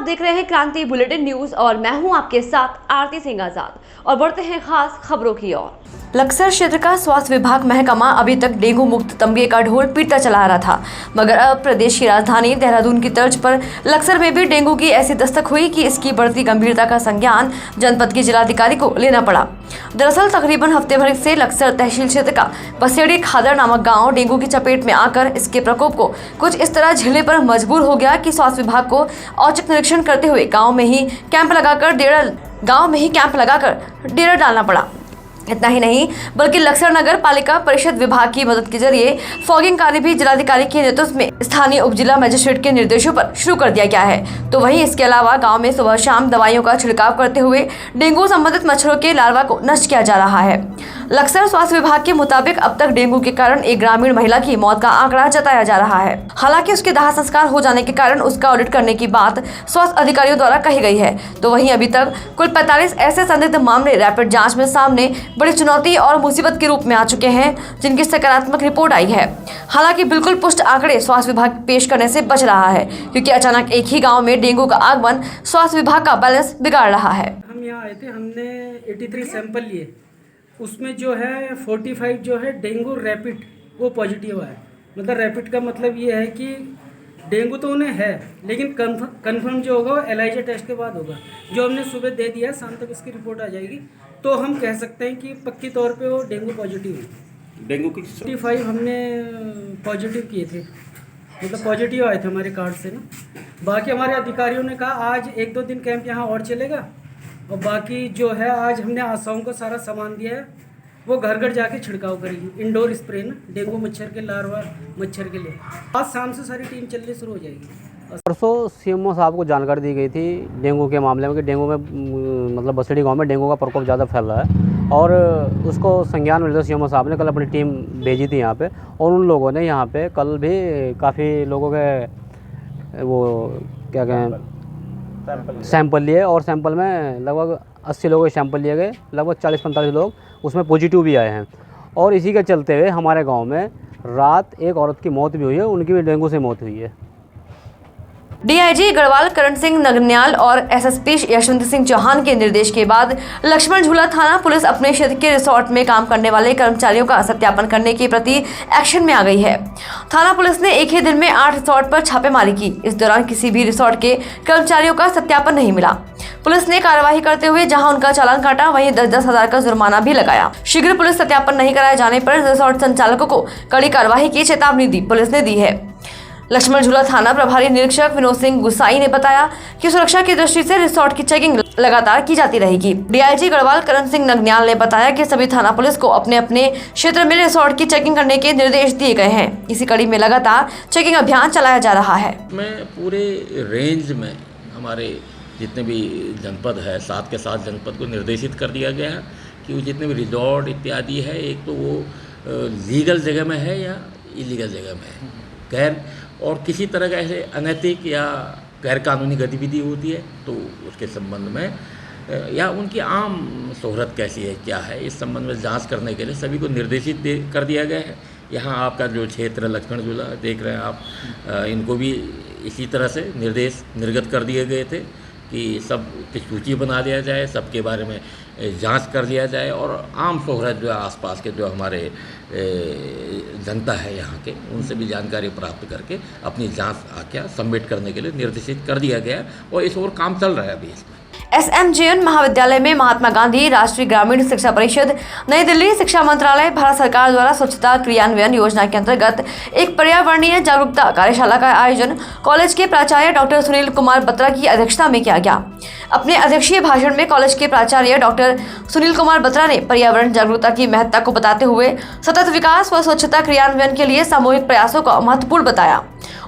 देख रहे हैं क्रांति बुलेटिन न्यूज और मैं हूं आपके साथ आरती सिंह आजाद और बढ़ते हैं खास खबरों की ओर। लक्सर क्षेत्र का स्वास्थ्य विभाग महकमा अभी तक डेंगू मुक्त तमगे का ढोल पीटता चला आ रहा था, मगर अब प्रदेश की राजधानी देहरादून की तर्ज पर लक्सर में भी डेंगू की ऐसी दस्तक हुई कि इसकी बढ़ती गंभीरता का संज्ञान जनपद के जिलाधिकारी को लेना पड़ा। दरअसल तकरीबन हफ्ते भर से लक्सर तहसील क्षेत्र का बसेड़ी खादर नामक गाँव डेंगू की चपेट में आकर इसके प्रकोप को कुछ इस तरह झेलने पर मजबूर हो गया कि स्वास्थ्य विभाग को औचक निरीक्षण करते हुए गाँव में ही कैंप लगाकर डेरा डालना पड़ा। इतना ही नहीं बल्कि लक्सर नगर पालिका परिषद विभाग की मदद के जरिए फॉगिंग कार्य भी जिलाधिकारी के नेतृत्व में स्थानीय उप जिला मजिस्ट्रेट के निर्देशों पर शुरू कर दिया गया है। तो वहीं इसके अलावा गांव में सुबह शाम दवाइयों का छिड़काव करते हुए डेंगू संबंधित मच्छरों के लार्वा को नष्ट किया जा रहा है। लक्सर स्वास्थ्य विभाग के मुताबिक अब तक डेंगू के कारण एक ग्रामीण महिला की मौत का आंकड़ा जताया जा रहा है। हालांकि उसके दाह संस्कार हो जाने के कारण उसका ऑडिट करने की बात स्वास्थ्य अधिकारियों द्वारा कही गई है। तो वहीं अभी तक कुल 45 ऐसे संदिग्ध मामले रैपिड जांच में सामने बड़ी चुनौती और मुसीबत के रूप में आ चुके हैं, जिनकी सकारात्मक रिपोर्ट आई है। हालांकि बिल्कुल पुष्ट आंकड़े स्वास्थ्य विभाग पेश करने से बच रहा है, क्योंकि अचानक एक ही गाँव में डेंगू का आगमन स्वास्थ्य विभाग का बैलेंस बिगाड़ रहा है। हम यहाँ आए थे, हमने 83 सैंपल लिए, उसमें जो है 45 जो है डेंगू रैपिड वो पॉजिटिव है। मतलब रैपिड का मतलब ये है कि डेंगू तो उन्हें है, लेकिन कंफर्म जो होगा वो एलाइजा टेस्ट के बाद होगा, जो हमने सुबह दे दिया, शाम तक इसकी रिपोर्ट आ जाएगी। तो हम कह सकते हैं कि पक्की तौर पे वो डेंगू पॉजिटिव है। डेंगू की 45 हमने पॉजिटिव किए थे, मतलब पॉजिटिव आए थे हमारे कार्ड से ना। बाकी हमारे अधिकारियों ने कहा आज 1-2 दिन कैंप यहाँ और चलेगा, और बाकी जो है आज हमने आशाओं को सारा सामान दिया है, वो घर घर जाके छिड़काव करेगी, इंडोर स्प्रे ना, डेंगू मच्छर के लार्वा मच्छर के लिए। आज शाम से सारी टीम चलनी शुरू हो जाएगी। परसों सीएमओ साहब को जानकारी दी गई थी डेंगू के मामले में कि डेंगू में मतलब बसेड़ी गांव में डेंगू का प्रकोप ज़्यादा फैल रहा है, और उसको संज्ञान में लेते सीएमओ साहब ने कल अपनी टीम भेजी थी यहाँ पे, और उन लोगों ने यहाँ पे कल भी काफ़ी लोगों के वो क्या कहें सैंपल लिए, और सैंपल में लगभग 80 लोगों के सैंपल लिए गए, लगभग 40-45 लोग उसमें पॉजिटिव भी आए हैं। और इसी के चलते हुए हमारे गांव में रात एक औरत की मौत भी हुई है, उनकी भी डेंगू से मौत हुई है। डीआईजी गढ़वाल करण सिंह नगन्याल और एसएसपी यशवंत सिंह चौहान के निर्देश के बाद लक्ष्मण झूला थाना पुलिस अपने क्षेत्र के रिसोर्ट में काम करने वाले कर्मचारियों का सत्यापन करने के प्रति एक्शन में आ गई है। थाना पुलिस ने एक ही दिन में 8 रिसोर्ट पर छापेमारी की। इस दौरान किसी भी रिसोर्ट के कर्मचारियों का सत्यापन नहीं मिला। पुलिस ने कार्रवाई करते हुए जहां उनका चालान काटा, वहीं 10-10 हजार का जुर्माना भी लगाया। शीघ्र पुलिस सत्यापन नहीं कराए जाने पर रिसोर्ट संचालकों को कड़ी कार्रवाई की चेतावनी पुलिस ने दी है। लक्ष्मण झूला थाना प्रभारी निरीक्षक विनोद सिंह गुसाई ने बताया कि सुरक्षा की दृष्टि से रिसोर्ट की चेकिंग लगातार की जाती रहेगी। डीआईजी गढ़वाल करण सिंह नगन्याल ने बताया कि सभी थाना पुलिस को अपने अपने क्षेत्र में रिसोर्ट की चेकिंग करने के निर्देश दिए गए हैं। इसी कड़ी में लगातार चेकिंग अभियान चलाया जा रहा है। में पूरे रेंज में हमारे जितने भी जनपद है, 7 के 7 जनपद को निर्देशित कर दिया गया है कि वो जितने भी रिजॉर्ट इत्यादि है, एक तो वो लीगल जगह में है या इलीगल जगह में है, गैर और किसी तरह का ऐसे अनैतिक या गैर कानूनी गतिविधि होती है तो उसके संबंध में या उनकी आम शोहरत कैसी है, क्या है, इस संबंध में जांच करने के लिए सभी को निर्देशित कर दिया गया है। यहाँ आपका जो क्षेत्र लक्ष्मण झूला देख रहे हैं आप, इनको भी इसी तरह से निर्देश निर्गत कर दिए गए थे कि सब की सूची बना लिया जाए, सबके बारे में जांच कर लिया जाए, और आम शोहरत जो है आसपास के जो हमारे जनता है यहाँ के, उनसे भी जानकारी प्राप्त करके अपनी जांच आख्या सबमिट करने के लिए निर्देशित कर दिया गया, और इस ओर काम चल रहा है अभी इसमें। SMJN महाविद्यालय में महात्मा गांधी राष्ट्रीय ग्रामीण शिक्षा परिषद नई दिल्ली, शिक्षा मंत्रालय, भारत सरकार द्वारा स्वच्छता क्रियान्वयन योजना के अंतर्गत एक पर्यावरणीय जागरूकता कार्यशाला का आयोजन कॉलेज के प्राचार्य डॉक्टर सुनील कुमार बत्रा की अध्यक्षता में किया गया। अपने अध्यक्षीय भाषण में कॉलेज के प्राचार्य डॉक्टर सुनील कुमार बत्रा ने पर्यावरण जागरूकता की महत्ता को बताते हुए सतत विकास व स्वच्छता क्रियान्वयन के लिए सामूहिक प्रयासों को महत्वपूर्ण बताया।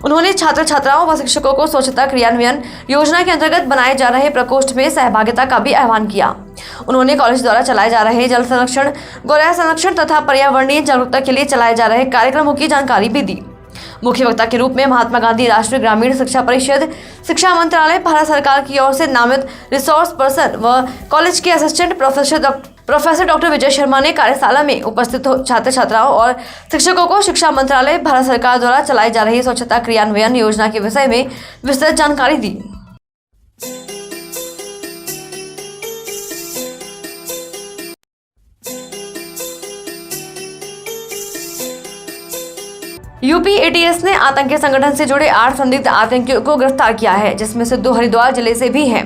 उन्होंने छात्र छात्राओं व शिक्षकों को स्वच्छता क्रियान्वयन योजना के अंतर्गत बनाए जा रहे प्रकोष्ठ में सहभागिता का भी आह्वान किया। उन्होंने कॉलेज द्वारा चलाए जा रहे जल संरक्षण, गौरव संरक्षण तथा पर्यावरणीय जागरूकता के लिए चलाए जा रहे कार्यक्रमों की जानकारी भी दी। मुख्य वक्ता के रूप में महात्मा गांधी राष्ट्रीय ग्रामीण शिक्षा परिषद, शिक्षा मंत्रालय, भारत सरकार की ओर से नामित रिसोर्स पर्सन व कॉलेज के assistant professor doctor Vijay Sharma ने कार्यशाला में उपस्थित छात्र छात्राओं और शिक्षकों को शिक्षा मंत्रालय, भारत सरकार द्वारा चलाई जा रही स्वच्छता क्रियान्वयन योजना के विषय में विस्तृत जानकारी दी। यूपी एटीएस ने आतंकी संगठन से जुड़े 8 संदिग्ध आतंकियों को गिरफ्तार किया है, जिसमें से 2 हरिद्वार जिले से भी हैं।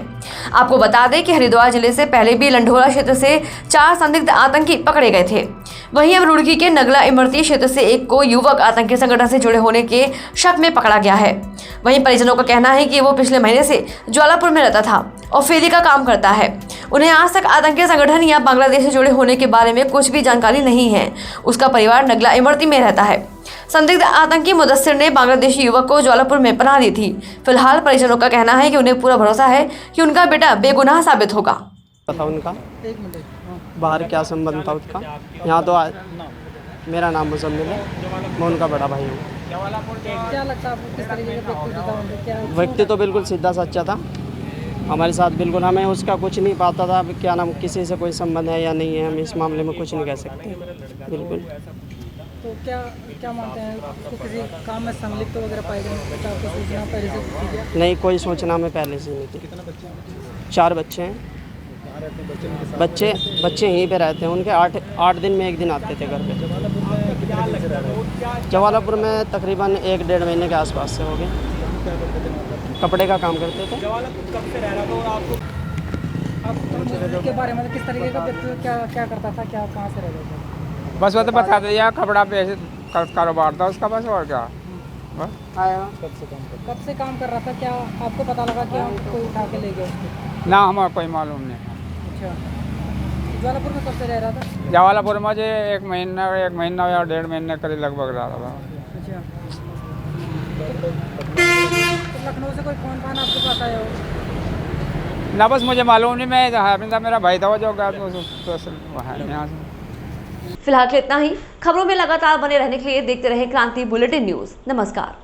आपको बता दें कि हरिद्वार जिले से पहले भी लंढोरा क्षेत्र से 4 संदिग्ध आतंकी पकड़े गए थे। वहीं अब रुड़की के नगला इमरती क्षेत्र से एक को युवक आतंकी संगठन से जुड़े होने के शक में पकड़ा गया है। वहीं परिजनों का कहना है कि वो पिछले महीने से ज्वालापुर में रहता था और फेरी का काम करता है। उन्हें आज तक आतंकी संगठन या बांग्लादेश से जुड़े होने के बारे में कुछ भी जानकारी नहीं है। उसका परिवार नगला इमरती में रहता है। संदिग्ध आतंकी मुदस्सिर ने बांग्लादेशी युवक को ज्वालापुर में पनाह दी थी। फिलहाल परिजनों का कहना है कि उन्हें पूरा भरोसा है कि उनका बेटा बेगुनाह साबित होगा। पता उनका बाहर क्या संबंध था उसका। यहाँ तो मेरा नाम मुजम्मिल है, मैं उनका बड़ा भाई हूँ। क्या लगता है आपको, किस तरीके का व्यक्ति था उनका? क्या व्यक्ति तो बिल्कुल सीधा सच्चा था हमारे साथ, बिल्कुल हमें उसका कुछ नहीं पता था क्या नाम, किसी से कोई संबंध है या नहीं है, हम इस मामले में कुछ नहीं कह सकते बिल्कुल। तो क्या क्या मानते हैं, उसको किसी काम में संलिप्त वगैरह पाए गए? क्या आपको सूचना पहले से थी क्या? नहीं, कोई सूचना में पहले से नहीं थी। 4 बच्चे हैं। बच्चे यहीं पे रहते हैं उनके। 8 दिन में 1 दिन आते थे घर पे। जवालापुर में तकरीबन 1-1.5 महीने के आसपास से हो गए। कपड़े का काम करते थे। आप के बारे में किस तरीके का व्यक्ति, क्या करता था, क्या कहाँ से रहता था? बस वो तो बता दिया, कपड़ा पे कारोबार था उसका, बस और क्या। कब से काम कर रहा था? क्या आपको पता लगा कि हम कोई उठा के ले गए उसको? ना, हमारा कोई मालूम नहीं। अच्छा, ज्वालापुर में कब से रह रहा था? जवालापुर में मुझे 1 महीना या 1.5 महीने करीब लगभग रहा था। अच्छा, तो लखनऊ से कोई फोन फान आपके पास आया हो? ना, बस मुझे मालूम नहीं। मैं मेरा भाई था वो जो गया तो यहाँ से। फिलहाल इतना ही। खबरों में लगातार बने रहने के लिए देखते रहें क्रांति बुलेटिन न्यूज। नमस्कार।